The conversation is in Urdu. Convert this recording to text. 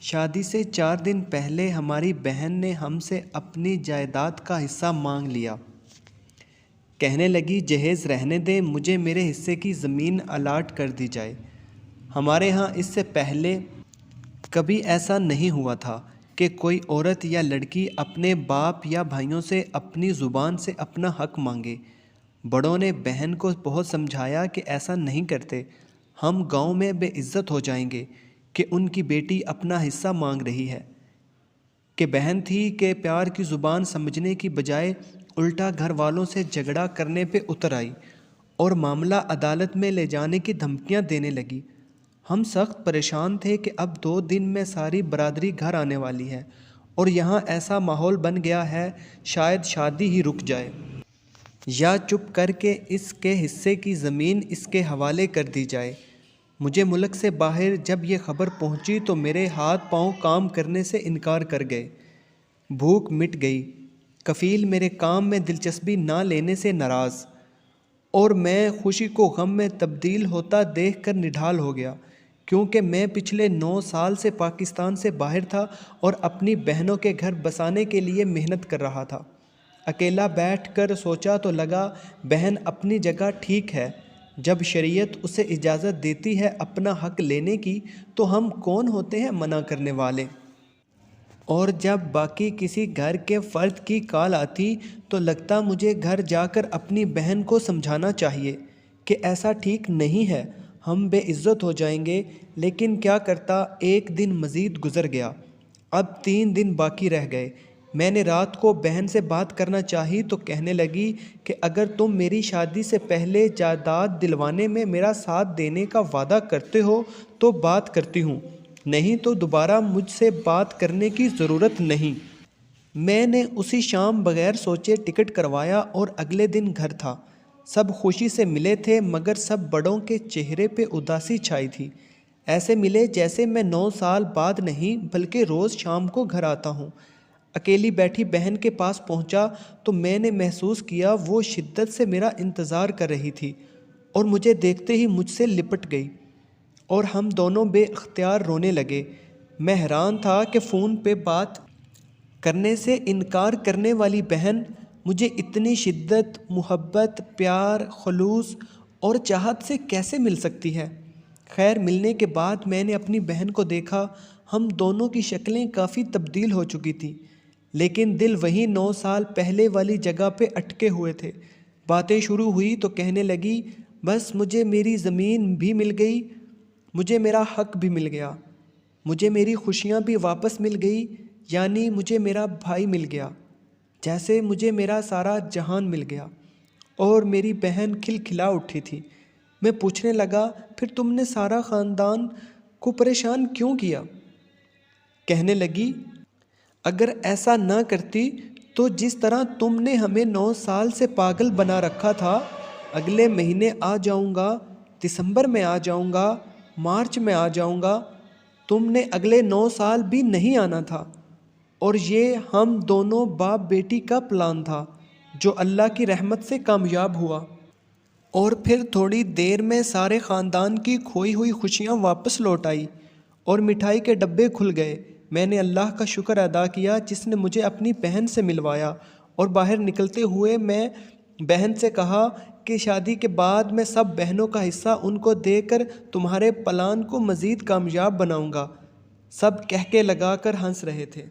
شادی سے 4 دن پہلے ہماری بہن نے ہم سے اپنی جائیداد کا حصہ مانگ لیا۔ کہنے لگی جہیز رہنے دیں، مجھے میرے حصے کی زمین الاٹ کر دی جائے۔ ہمارے ہاں اس سے پہلے کبھی ایسا نہیں ہوا تھا کہ کوئی عورت یا لڑکی اپنے باپ یا بھائیوں سے اپنی زبان سے اپنا حق مانگے۔ بڑوں نے بہن کو بہت سمجھایا کہ ایسا نہیں کرتے، ہم گاؤں میں بے عزت ہو جائیں گے کہ ان کی بیٹی اپنا حصہ مانگ رہی ہے۔ کہ بہن تھی کہ پیار کی زبان سمجھنے کی بجائے الٹا گھر والوں سے جھگڑا کرنے پہ اتر آئی اور معاملہ عدالت میں لے جانے کی دھمکیاں دینے لگی۔ ہم سخت پریشان تھے کہ اب 2 دن میں ساری برادری گھر آنے والی ہے اور یہاں ایسا ماحول بن گیا ہے شاید شادی ہی رک جائے یا چپ کر کے اس کے حصے کی زمین اس کے حوالے کر دی جائے۔ مجھے ملک سے باہر جب یہ خبر پہنچی تو میرے ہاتھ پاؤں کام کرنے سے انکار کر گئے۔ بھوک مٹ گئی، کفیل میرے کام میں دلچسپی نہ لینے سے ناراض، اور میں خوشی کو غم میں تبدیل ہوتا دیکھ کر نڈھال ہو گیا، کیونکہ میں پچھلے 9 سال سے پاکستان سے باہر تھا اور اپنی بہنوں کے گھر بسانے کے لیے محنت کر رہا تھا۔ اکیلا بیٹھ کر سوچا تو لگا بہن اپنی جگہ ٹھیک ہے، جب شریعت اسے اجازت دیتی ہے اپنا حق لینے کی تو ہم کون ہوتے ہیں منع کرنے والے؟ اور جب باقی کسی گھر کے فرد کی کال آتی تو لگتا مجھے گھر جا کر اپنی بہن کو سمجھانا چاہیے کہ ایسا ٹھیک نہیں ہے، ہم بے عزت ہو جائیں گے۔ لیکن کیا کرتا، ایک دن مزید گزر گیا، اب 3 دن باقی رہ گئے۔ میں نے رات کو بہن سے بات کرنا چاہی تو کہنے لگی کہ اگر تم میری شادی سے پہلے جائیداد دلوانے میں میرا ساتھ دینے کا وعدہ کرتے ہو تو بات کرتی ہوں، نہیں تو دوبارہ مجھ سے بات کرنے کی ضرورت نہیں۔ میں نے اسی شام بغیر سوچے ٹکٹ کروایا اور اگلے دن گھر تھا۔ سب خوشی سے ملے تھے مگر سب بڑوں کے چہرے پہ اداسی چھائی تھی، ایسے ملے جیسے میں 9 سال بعد نہیں بلکہ روز شام کو گھر آتا ہوں۔ اکیلی بیٹھی بہن کے پاس پہنچا تو میں نے محسوس کیا وہ شدت سے میرا انتظار کر رہی تھی اور مجھے دیکھتے ہی مجھ سے لپٹ گئی اور ہم دونوں بے اختیار رونے لگے۔ میں حیران تھا کہ فون پہ بات کرنے سے انکار کرنے والی بہن مجھے اتنی شدت، محبت، پیار، خلوص اور چاہت سے کیسے مل سکتی ہے۔ خیر ملنے کے بعد میں نے اپنی بہن کو دیکھا، ہم دونوں کی شکلیں کافی تبدیل ہو چکی تھیں، لیکن دل وہی 9 سال پہلے والی جگہ پہ اٹکے ہوئے تھے۔ باتیں شروع ہوئی تو کہنے لگی بس مجھے میری زمین بھی مل گئی، مجھے میرا حق بھی مل گیا، مجھے میری خوشیاں بھی واپس مل گئی، یعنی مجھے میرا بھائی مل گیا، جیسے مجھے میرا سارا جہان مل گیا۔ اور میری بہن کھلکھلا اٹھی تھی۔ میں پوچھنے لگا پھر تم نے سارا خاندان کو پریشان کیوں کیا؟ کہنے لگی اگر ایسا نہ کرتی تو جس طرح تم نے ہمیں 9 سال سے پاگل بنا رکھا تھا، اگلے مہینے آ جاؤں گا، دسمبر میں آ جاؤں گا، مارچ میں آ جاؤں گا، تم نے اگلے 9 سال بھی نہیں آنا تھا۔ اور یہ ہم دونوں باپ بیٹی کا پلان تھا جو اللہ کی رحمت سے کامیاب ہوا۔ اور پھر تھوڑی دیر میں سارے خاندان کی کھوئی ہوئی خوشیاں واپس لوٹ آئی اور مٹھائی کے ڈبے کھل گئے۔ میں نے اللہ کا شکر ادا کیا جس نے مجھے اپنی بہن سے ملوایا، اور باہر نکلتے ہوئے میں بہن سے کہا کہ شادی کے بعد میں سب بہنوں کا حصہ ان کو دے کر تمہارے پلان کو مزید کامیاب بناؤں گا۔ سب کہکے لگا کر ہنس رہے تھے۔